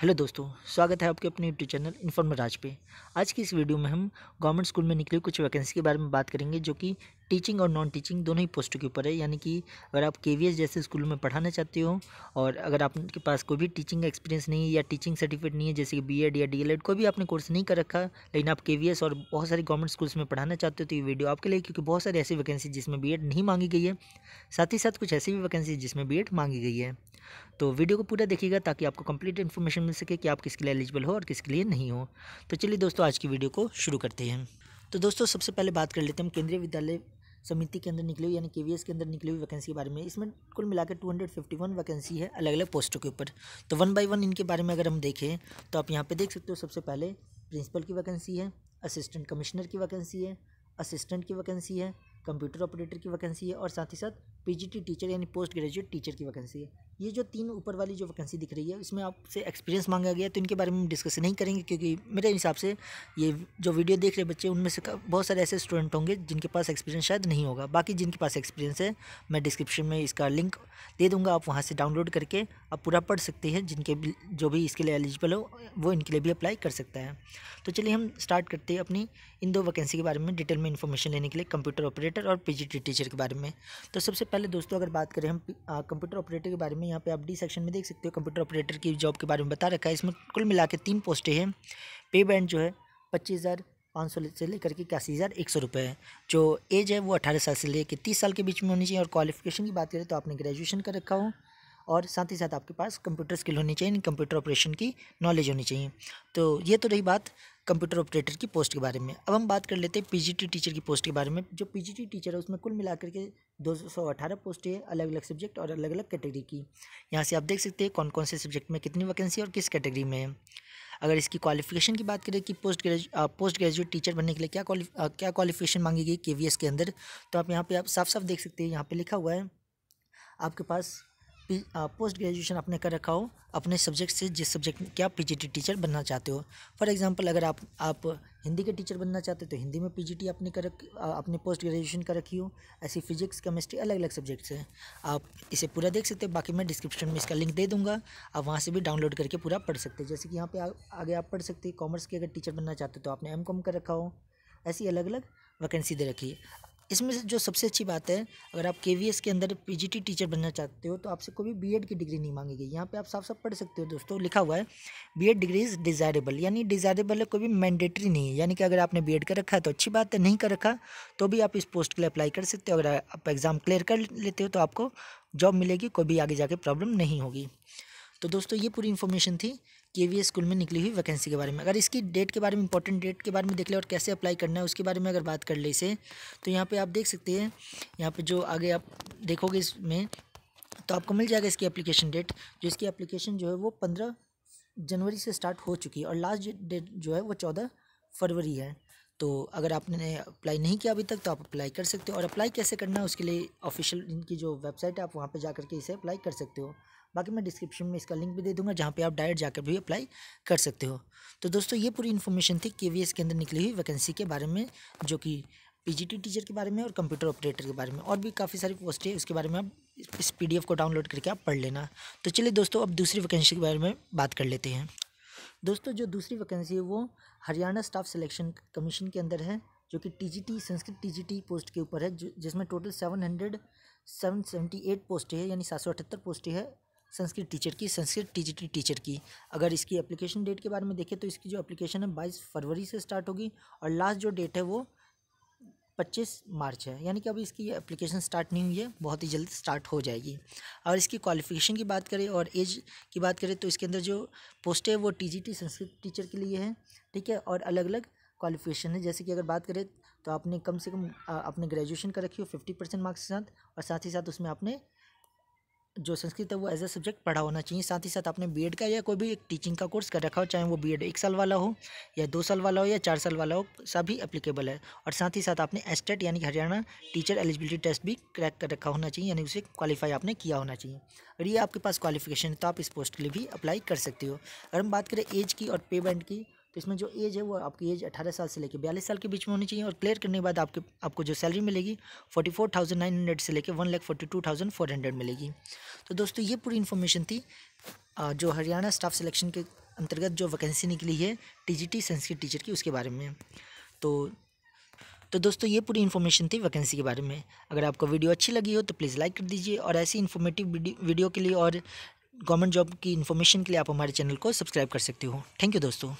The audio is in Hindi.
हेलो दोस्तों, स्वागत है आपके अपने यूट्यूब चैनल इन्फॉर्मर राज पे। आज की इस वीडियो में हम गवर्नमेंट स्कूल में निकली कुछ वैकेंसी के बारे में बात करेंगे, जो कि टीचिंग और नॉन टीचिंग दोनों ही पोस्टों के ऊपर है। यानी कि अगर आप केवीएस जैसे स्कूल में पढ़ाना चाहते हो और अगर आपके पास कोई भी टीचिंग एक्सपीरियंस नहीं है या टीचिंग सर्टिफिकेट नहीं है, जैसे कि बीएड या डीएलएड, कोई भी आपने कोर्स नहीं कर रखा, लेकिन आप केवीएस और बहुत सारे गवर्नमेंट स्कूल्स में पढ़ाना चाहते हो, तो ये वीडियो आपके लिए, क्योंकि बहुत सारी ऐसी वैकेंसी जिसमें बीएड नहीं मांगी गई है, साथ ही साथ कुछ ऐसी भी वैकेंसी जिसमें बीएड मांगी गई है। तो वीडियो को पूरा देखिएगा ताकि आपको कंप्लीट इन्फॉर्मेशन मिल सके कि आप किसके लिए एलिजिबल हो और किसके लिए नहीं हो। तो चलिए दोस्तों, आज की वीडियो को शुरू करते हैं। तो दोस्तों, सबसे पहले बात कर लेते हैं हम केंद्रीय विद्यालय समिति के अंदर निकली हुई यानी केवीएस के अंदर निकली हुई वैकेंसी के बारे में। इसमें कुल मिलाकर 251 वैकेंसी है अलग अलग पोस्टों के ऊपर। तो वन बाय वन इनके बारे में अगर हम देखें तो आप यहाँ पे देख सकते हो। सबसे पहले प्रिंसिपल की वैकेंसी है, असिस्टेंट कमिश्नर की वैकेंसी है, असिस्टेंट की वैकेंसी है, कंप्यूटर ऑपरेटर की वैकेंसी है और साथ ही साथ पीजीटी टीचर यानी पोस्ट ग्रेजुएट टीचर की वैकेंसी है। ये जो तीन ऊपर वाली जो वैकेंसी दिख रही है, इसमें आपसे एक्सपीरियंस मांगा गया है, तो इनके बारे में हम डिस्कस नहीं करेंगे, क्योंकि मेरे हिसाब से ये जो वीडियो देख रहे बच्चे, उनमें से बहुत सारे ऐसे स्टूडेंट होंगे जिनके पास एक्सपीरियंस शायद नहीं होगा। बाकी जिनके पास एक्सपीरियंस है, मैं डिस्क्रिप्शन में इसका लिंक दे दूँगा, आप वहाँ से डाउनलोड करके आप पूरा पढ़ सकते हैं। जिनके भी जो भी इसके लिए एलिजिबल हो वो इनके लिए भी अप्लाई कर सकता है। तो चलिए हम स्टार्ट करते हैं अपनी इन दो वैकेंसी के बारे में डिटेल में इन्फॉर्मेशन लेने के लिए, कंप्यूटर ऑपरेटर और पीजीटी टीचर के बारे में। तो सबसे पहले दोस्तों, अगर बात करें हम कंप्यूटर ऑपरेटर के बारे में, यहाँ पे आप डी सेक्शन में देख सकते हो कंप्यूटर ऑपरेटर की जॉब के बारे में बता रखा है। इसमें कुल मिला के 3 पोस्टें हैं। पे बैंड जो है 25,500 से लेकर के 81,100 रुपये है। जो एज है वो 18 साल से लेकर 30 साल के बीच में होनी चाहिए। और क्वालिफिकेशन की बात करें तो आपने ग्रेजुएशन कर रखा हो और साथ ही साथ आपके पास कंप्यूटर स्किल होनी चाहिए, कंप्यूटर ऑपरेशन की नॉलेज होनी चाहिए। तो ये तो रही बात कंप्यूटर ऑपरेटर की पोस्ट के बारे में। अब हम बात कर लेते हैं पीजीटी टीचर की पोस्ट के बारे में। जो पीजीटी टीचर है उसमें कुल मिलाकर के 218 पोस्टें हैं अलग अलग सब्जेक्ट और अलग अलग कैटेगरी की। यहाँ से आप देख सकते हैं कौन कौन से सब्जेक्ट में कितनी वैकेंसी और किस कैटेगरी में है। अगर इसकी क्वालिफिकेशन की बात करें कि पोस्ट ग्रेजुएट टीचर बनने के लिए क्या क्वालिफिकेशन मांगी गई केवीएस के अंदर, तो आप यहाँ पे आप साफ साफ देख सकते हैं। यहाँ पे लिखा हुआ है आपके पास पोस्ट ग्रेजुएशन आपने कर रखा हो अपने सब्जेक्ट से, जिस सब्जेक्ट के आप पीजीटी टीचर बनना चाहते हो। फॉर एग्जांपल, अगर आप हिंदी के टीचर बनना चाहते हो तो हिंदी में पीजीटी आपने पोस्ट ग्रेजुएशन कर रखी हो। ऐसी फिजिक्स केमिस्ट्री अलग अलग सब्जेक्ट्स हैं, आप इसे पूरा देख सकते हो। बाकी मैं डिस्क्रिप्शन में इसका लिंक दे दूँगा, आप वहाँ से भी डाउनलोड करके पूरा पढ़ सकते हैं। जैसे कि यहाँ पे आगे आप पढ़ सकते हैं कॉमर्स के अगर टीचर बनना चाहते हो तो आपने एमकॉम कर रखा हो। ऐसी अलग अलग वैकेंसी दे रखी है। इसमें से जो सबसे अच्छी बात है, अगर आप केवीएस के अंदर पीजीटी टीचर बनना चाहते हो तो आपसे कोई भी बीएड की डिग्री नहीं मांगी गई। यहाँ पे आप साफ साफ पढ़ सकते हो दोस्तों, लिखा हुआ है बीएड डिग्री इज़ डिज़ायरेबल, यानी डिज़ायरेबल है, कोई भी मैंडेटरी नहीं है। यानी कि अगर आपने बीएड कर रखा है तो अच्छी बात है, नहीं कर रखा तो भी आप इस पोस्ट के लिए अप्लाई कर सकते हो। अगर आप एग्ज़ाम क्लियर कर लेते हो तो आपको जॉब मिलेगी, कोई भी आगे जाके प्रॉब्लम नहीं होगी। तो दोस्तों, ये पूरी इन्फॉर्मेशन थी केवीएस स्कूल में निकली हुई वैकेंसी के बारे में। अगर इसकी डेट के बारे में, इंपॉर्टेंट डेट के बारे में देख ले और कैसे अप्लाई करना है उसके बारे में अगर बात कर ले इसे, तो यहाँ पे आप देख सकते हैं। यहाँ पे जो आगे आप देखोगे इसमें तो आपको मिल जाएगा इसकी एप्लीकेशन डेट। जो इसकी एप्लीकेशन जो है वो 15 जनवरी से स्टार्ट हो चुकी है और लास्ट डेट जो है वो 14 फरवरी है। तो अगर आपने अप्लाई नहीं किया अभी तक तो आप अप्लाई कर सकते हो। और अप्लाई कैसे करना है उसके लिए ऑफिशियल इनकी जो वेबसाइट है, आप वहाँ पे जा करके इसे अप्लाई कर सकते हो। बाकी मैं डिस्क्रिप्शन में इसका लिंक भी दे दूँगा, जहाँ पे आप डायरेक्ट जाकर भी अप्लाई कर सकते हो। तो दोस्तों, ये पूरी इन्फॉर्मेशन थी केवीएस के अंदर निकली हुई वैकेंसी के बारे में, जो कि पीजीटी टीचर के बारे में और कंप्यूटर ऑपरेटर के बारे में। और भी काफ़ी सारी पोस्ट है, उसके बारे में आप इस पीडीएफ को डाउनलोड करके आप पढ़ लेना। तो चलिए दोस्तों, अब दूसरी वैकेंसी के बारे में बात कर लेते हैं। दोस्तों, जो दूसरी वैकेंसी है वो हरियाणा स्टाफ सिलेक्शन कमीशन के अंदर है, जो कि टीजीटी संस्कृत टीजीटी पोस्ट के ऊपर है, जिसमें टोटल 778 पोस्टें हैं, यानी 778 पोस्टें हैं संस्कृत टीजीटी टीचर की। अगर इसकी एप्लीकेशन डेट के बारे में देखें तो इसकी जो एप्लीकेशन है 22 फरवरी से स्टार्ट होगी और लास्ट जो डेट है वो 25 मार्च है। यानी कि अभी इसकी एप्लीकेशन स्टार्ट नहीं हुई है, बहुत ही जल्द स्टार्ट हो जाएगी। और इसकी क्वालिफिकेशन की बात करें और एज की बात करें तो इसके अंदर जो पोस्ट है वो टीजीटी संस्कृत टीचर के लिए है, ठीक है। और अलग अलग क्वालिफिकेशन है, जैसे कि अगर बात करें तो आपने कम से कम आपने ग्रेजुएशन कर रखी हो 50% मार्क्स के साथ, और साथ ही साथ उसमें आपने जो संस्कृत है वो एज ए सब्जेक्ट पढ़ा होना चाहिए। साथ ही साथ आपने बीएड का या कोई भी एक टीचिंग का कोर्स कर रखा हो, चाहे वो बीएड 1 साल वाला हो या 2 साल वाला हो या 4 साल वाला हो, सभी एप्लीकेबल है। और साथ ही साथ आपने एस्टेट यानी कि हरियाणा टीचर एलिजिबिलिटी टेस्ट भी क्रैक कर रखा होना चाहिए, यानी उसे क्वालिफाई आपने किया होना चाहिए। अगर ये आपके पास क्वालिफिकेशन है तो आप इस पोस्ट के लिए भी अप्लाई कर सकते हो। अगर हम बात करें एज की और पे बैंड की, तो इसमें जो एज है वो आपकी एज 18 साल से लेकर 42 साल के बीच में होनी चाहिए। और क्लियर करने के बाद आपको जो सैलरी मिलेगी 44,900 से लेकर 1,42,400 मिलेगी। तो दोस्तों, ये पूरी इन्फॉर्मेशन थी जो हरियाणा स्टाफ सिलेक्शन के अंतर्गत जो वैकेंसी निकली है टीजीटी संस्कृत टीचर की, उसके बारे में। तो दोस्तों ये पूरी इन्फॉर्मेशन थी वैकेंसी के बारे में। अगर आपको वीडियो अच्छी लगी हो तो प्लीज़ लाइक कर दीजिए, और ऐसी इन्फॉर्मेटिव वीडियो के लिए और गवर्नमेंट जॉब की इन्फॉर्मेशन के लिए आप हमारे चैनल को सब्सक्राइब कर सकते हो। थैंक यू दोस्तों।